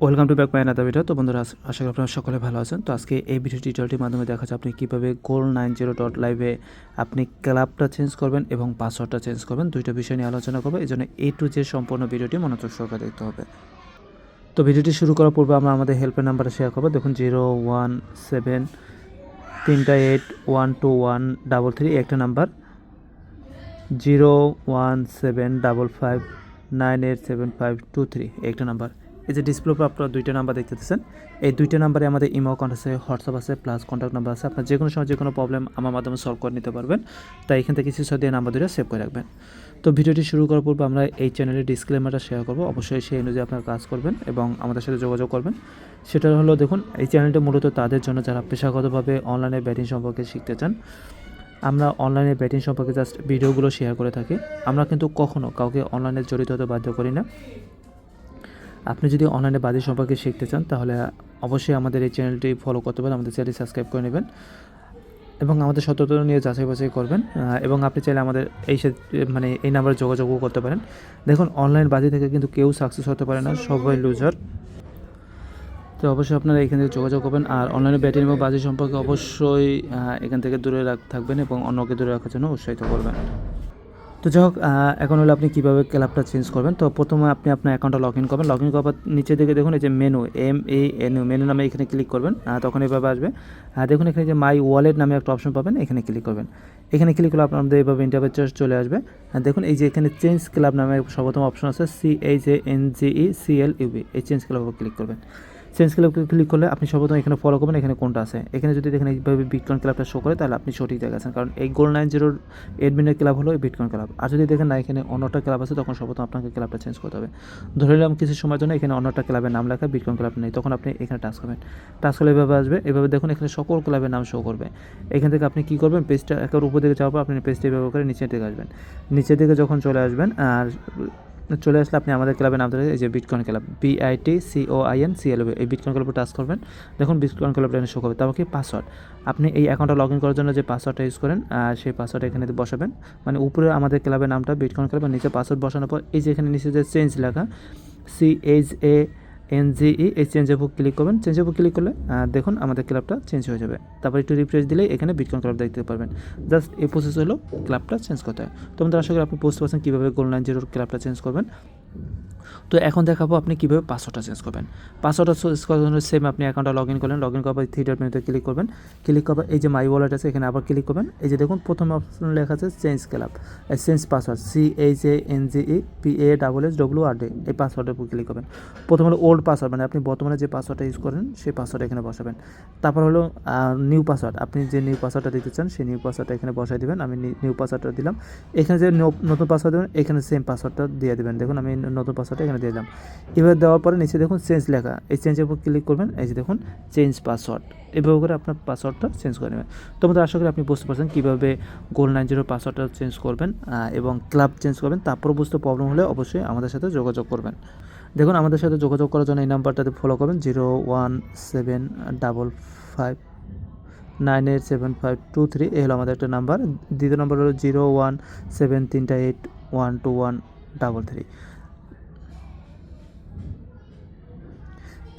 Welcome to back my another video. তো বন্ধুরা, আশা করি আপনারা সকলে ভালো আছেন। তো আজকে এই ভিডিও টিউটোরিয়ালটির মাধ্যমে দেখা যাচ্ছে আপনি কীভাবে gold90.live আপনি ক্লাবটা চেঞ্জ করবেন এবং পাসওয়ার্ডটা চেঞ্জ করবেন। দুইটা বিষয় নিয়ে আলোচনা করবো, এই জন্য A to Z সম্পূর্ণ ভিডিওটি মনোযোগ সহকারে দেখতে হবে। তো ভিডিওটি শুরু করার পূর্বে আমরা আমাদের হেল্পের নাম্বারটা শেয়ার করবো। দেখুন 017381213 একটা নাম্বার, 01755987523 একটা নাম্বার। এই যে ডিসপ্লে উপর আপনারা দুইটা নাম্বার দেখতে পাচ্ছেন, এই দুইটা নাম্বারে আমাদের ইমো অ্যাকাউন্ট আছে, হোয়াটসঅ্যাপ আছে, প্লাস কন্ট্যাক্ট নাম্বার আছে। আপনার যে কোনো সময় যে কোনো প্রবলেম আমার মাধ্যমে সলভ করে নিতে পারবেন। তাই এখান থেকে স্ক্রিনশট দিয়ে নাম্বার দুটো সেভ করে রাখবেন। তো ভিডিওটি শুরু করার পূর্বে আমরা এই চ্যানেলের ডিসক্লেমারটা শেয়ার করবো, অবশ্যই সেই অনুযায়ী আপনারা কাজ করবেন এবং আমাদের সাথে যোগাযোগ করবেন। সেটা হলো, দেখুন এই চ্যানেলটা মূলত তাদের জন্য যারা পেশাগতভাবে অনলাইনে ব্যাটিং সম্পর্কে শিখতে চান। আমরা অনলাইনে ব্যাটিং সম্পর্কে জাস্ট ভিডিওগুলো শেয়ার করে থাকি। আমরা কিন্তু কখনও কাউকে অনলাইনে জড়িত হতে বাধ্য করি না। আপনি যদি অনলাইনে বাজি সম্পর্কে শিখতে চান তাহলে অবশ্যই আমাদের এই চ্যানেলটি ফলো করতে পারেন, আমাদের চ্যানেলটি সাবস্ক্রাইব করে নেবেন এবং আমাদের সততা নিয়ে যাচাই বাছাই করবেন। এবং আপনি চাইলে আমাদের এই নাম্বারে যোগাযোগও করতে পারেন। দেখুন, অনলাইন বাজি থেকে কিন্তু কেউ সাকসেস হতে পারে না, সবাই লুজার। তো অবশ্যই আপনারা এখান থেকে যোগাযোগ করবেন। আর অনলাইনে ব্যাটিং এবং বাজি সম্পর্কে অবশ্যই এখান থেকে দূরে থাকবেন এবং অন্যকে দূরে রাখার জন্য উৎসাহিত করবেন। তো যাই হোক, এখন হলো আপনি কীভাবে ক্লাবটা চেঞ্জ করবেন। তো প্রথমে আপনি আপনার অ্যাকাউন্টটা লগ ইন করবেন। লগ ইন করার নিচে দিকে দেখুন এই যে মেনু নামে এখানে ক্লিক করবেন, তখন এভাবে আসবে। দেখুন এখানে যে মাই ওয়ালেট নামে একটা অপশন পাবেন, এখানে ক্লিক করবেন। এখানে ক্লিক করলে আপনাদের এইভাবে ইন্টারফেস চলে আসবে। দেখুন এই যে এখানে চেঞ্জ ক্লাব নামে সর্বপ্রথম অপশন আছে, CHANGECLUB, এই চেঞ্জ ক্লাবে ক্লিক করবেন। চেঞ্জ ক্লাবকে ক্লিক করলে আপনি সর্বপ্রথম এখানে ফলো করবেন এখানে কোনটা আছে। এখানে যদি দেখেন এইভাবে বিটকয়েন ক্লাবটা শো করে তাহলে আপনি সঠিক জায়গায় আছেন, কারণ এই gold90 এডমিনের ক্লাব হলো এই বিটকয়েন ক্লাব। আর যদি দেখেন না এখানে অন্যটা ক্লাব আছে, তখন সর্বপ্রথম আপনাকে ক্লাবটা চেঞ্জ করতে হবে। ধরে নিলাম কিছু সময়ের জন্য এখানে অন্যটা ক্লাবের নাম লেখা, বিটকয়েন ক্লাব নেই, তখন আপনি এখানে টাচ করবেন। টাচ করলে এভাবে আসবে। এভাবে দেখুন এখানে সকল ক্লাবের নাম শো করবে। এখান থেকে আপনি কী করবেন, পেজটা একেবারে উপর দিকে যাওয়ার পর আপনি পেজটা ব্যবহার করে নিচের দিকে আসবেন। নিচের দিকে যখন চলে আসবেন আর চলে আসলে আপনি আমাদের ক্লাবের নাম ধরে এই যে বিটকয়েন ক্লাব, BITCOINCLUB, এই বিটকয়েন ক্লাবে টাচ করবেন। দেখুন বিটকয়েন ক্লাবটা এখানে শো করবে। তারপর কি পাসওয়ার্ড, আপনি এই অ্যাকাউন্টটা লগ ইন করার জন্য যে পাসওয়ার্ডটা ইউজ করেন সেই পাসওয়ার্ডটা এখানে বসাবেন। মানে উপরে আমাদের ক্লাবের নামটা বিটকয়েন ক্লাব, নিচে পাসওয়ার্ড বসানোর পর এই যে এখানে নিচে যে চেঞ্জ লেখা CHANGE, এই চেঞ্জের উপর ক্লিক করবেন। চেঞ্জের উপর ক্লিক করলে দেখুন আমাদের ক্লাবটা চেঞ্জ হয়ে যাবে। তারপর একটু রিফ্রেশ দিলেই এখানে বিটকয়েন ক্লাব দেখতে পারবেন। জাস্ট এই প্রসেস হলো ক্লাবটা চেঞ্জ করতে হয়। তো আমাদের আশা করি আপনি বুঝতে পারছেন কীভাবে gold90 ক্লাবটা চেঞ্জ করবেন। তো এখন দেখাবো আপনি কীভাবে পাসওয়ার্ডটা চেঞ্জ করবেন। পাসওয়ার্ডটা চেঞ্জ করার জন্য সেম আপনি অ্যাকাউন্টটা লগ ইন করলেন। লগ ইন করার পর 3 ডট মেনুতে ক্লিক করবেন। ক্লিক করার এই যে মাই ওয়ালেট আছে এখানে আবার ক্লিক করবেন। এই যে দেখুন প্রথম অপশন লেখা আছে change club, change password, CHANGEPASSWORD, এই পাসওয়ার্ডের উপর ক্লিক করবেন। প্রথম হলো ওল্ড পাসওয়ার্ড, মানে আপনি বর্তমানে যে পাসওয়ার্ডটা ইউজ করেন সেই পাসওয়ার্ড এখানে বসাবেন। তারপর হলো নিউ পাসওয়ার্ড, আপনি যে নিউ পাসওয়ার্ডটা দিতে চান সেই নিউ পাসওয়ার্ডটা এখানে বসাই দেবেন। আমি নিউ পাসওয়ার্ডটা দিলাম। এখানে যে নতুন পাসওয়ার্ড দেবেন এখানে সেম পাসওয়ার্ডটা দিয়ে দেবেন। দেখুন আমি নতুন পাসওয়ার্ডটা এখানে দিয়ে দিলাম। এবার দেওয়ার পরে নিচে দেখুন চেঞ্জ লেখা, এই চেঞ্জের উপর ক্লিক করবেন। এই যে দেখুন চেঞ্জ পাসওয়ার্ড, এভাবে করে আপনার পাসওয়ার্ডটা চেঞ্জ করে নেবেন। তো আমাদের আশা করি আপনি বুঝতে পারছেন কীভাবে gold90 পাসওয়ার্ডটা চেঞ্জ করবেন এবং ক্লাব চেঞ্জ করবেন। তারপর বুঝতে প্রবলেম হলে অবশ্যই আমাদের সাথে যোগাযোগ করবেন। দেখুন আমাদের সাথে যোগাযোগ করার জন্য এই নাম্বারটাতে ফলো করবেন, 01755987523, এই হলো আমাদের একটা নাম্বার। দ্বিতীয় নাম্বার হলো 01738121333।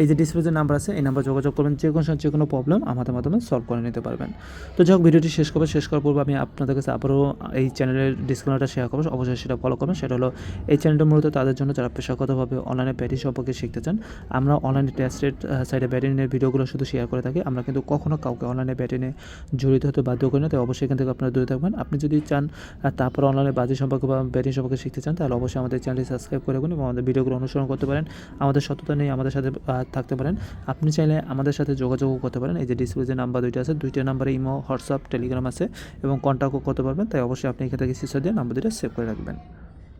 এই যে ডিসপ্লে যে নাম্বার আছে এই নাম্বার যোগাযোগ করবেন, যে কোনো সময় যে কোনো প্রবলেম আমাদের মাধ্যমে সলভ করে নিতে পারবেন। তো যাই হোক, ভিডিওটি শেষ করার পূর্বে আমি আপনাদের কাছে আবারও এই চ্যানেলের ডিসক্লেমারটা শেয়ার করবো, অবশ্যই সেটা ফলো করবেন। সেটা হলো এই চ্যানেলটা মূলত তাদের জন্য যারা পেশাগতভাবে অনলাইনে ব্যাটিং সম্পর্কে শিখতে চান। আমরা অনলাইনে টেস্টেড সাইডে ব্যাটিংয়ের ভিডিওগুলো শুধু শেয়ার করে থাকি, আমরা কিন্তু কখনও কাউকে অনলাইনে ব্যাটিংয়ে জড়িত হতে বাধ্য করি না। তাই অবশ্যই এখান থেকে আপনারা দূরে থাকবেন। আপনি যদি চান তারপর অনলাইনে বাজি সম্পর্কে বা ব্যাটিং সম্পর্কে শিখতে চান তাহলে অবশ্যই আমাদের চ্যানেলটি সাবস্ক্রাইব করে রাখুন এবং আমাদের ভিডিওগুলো অনুসরণ করতে পারেন। আমাদের সততা নিয়ে আমাদের সাথে থাকতে পারেন। আপনি চাইলে আমাদের সাথে যোগাযোগও করতে পারেন। এই যে ডিসপ্লে যে নাম্বার দুইটা আছে, দুইটা নাম্বারে ইমো, হোয়াটসঅ্যাপ, টেলিগ্রাম আছে এবং কন্ট্যাক্টও করতে পারবেন। তাই অবশ্যই আপনি এখান থেকে স্ক্রিনশট দিয়ে নাম্বার দুইটা সেভ করে রাখবেন।